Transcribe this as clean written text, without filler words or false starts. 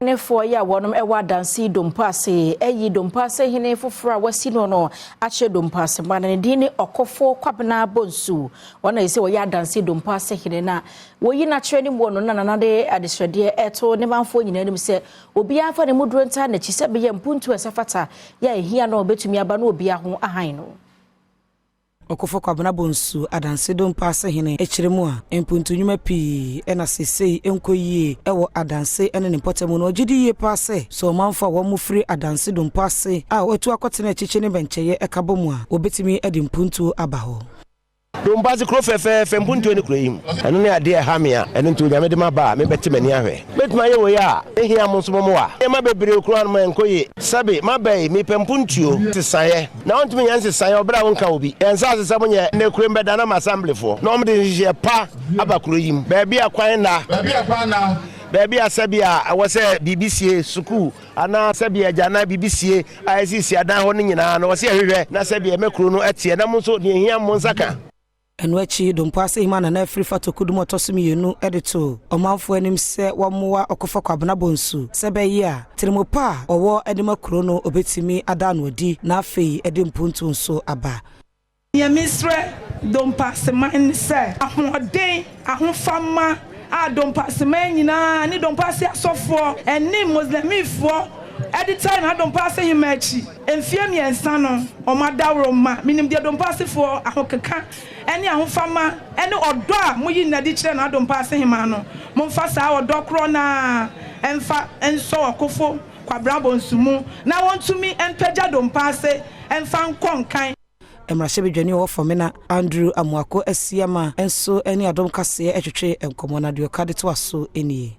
Nefo ya wonom ewa dansi Dompoase eyi Dompoasehene foforo a wasi no ache Dompoase manane dini okofo kwabena bonsu wana ise wo ya dansi Dompoasehene na wo yi na kire ni mo no na nanade adesrede eto ne manfo nyina nim se obi afa ne muduro nta na chi se be ye mpuntu esafata ya ehia na obetumi aba na obi aho ahan no okofo kwabena bonsu adansi Dompoasehene echiremu a empuntu nyuma pi ena sesei enkoyie ewo adansi ene ne potemu no gidi ye pase so manfa wo mufri adansi Dompoase a otu akotena echiche ne bencheye ekabomu a obetimi edi mpuntu abaho Dompoase kro fefe mpuntu ni kro yim eno ne ade hamia eno ntu nyame de maba me betimani ahwe betuma ye wo ya ehia mo nso mo wa e ma bebre kro an ma enkoye sabe mabai me pempuntuo sesaye na ontumi nyanse sesaye obra wonka obi ensa asesam nye ne kro mbeda na assembly fo na omde je pa abakro yim ba bia kwan na Baby asabia awose BBC suku ana sabia jana BBC ICC adan ho nyina na wose ahwehwe na sabia mekro no atie na monso ne hia monsaka enwachi Dompoasehene na na free fatokudu motosumi yenu edito omanfo anim se wamoa okofa kwabena bonsu sebeyi a trimopa owo edimakro no obetimi adanu odi na afei edimpuntu nso aba ya misre Dompoasehene se ahoden ahofama Dompoasehene nyina ni Dompoase asofo eni muslimifo editor na Dompoasehene machi enfie miensa no omadawro ma minim de Dompoasefo ahokeka eni ahofama eni odo a moyi na di kire na Dompoasehene ma no momfa saa odo kro na emfa enso okofo kwabra bonsumu na wontumi empagya Dompoase emfa nkonkan Emrashe bedwani wo fomena Andrew Amuako asiama enso eni Adom Kasee etwetwe enkomo na de okade to aso enie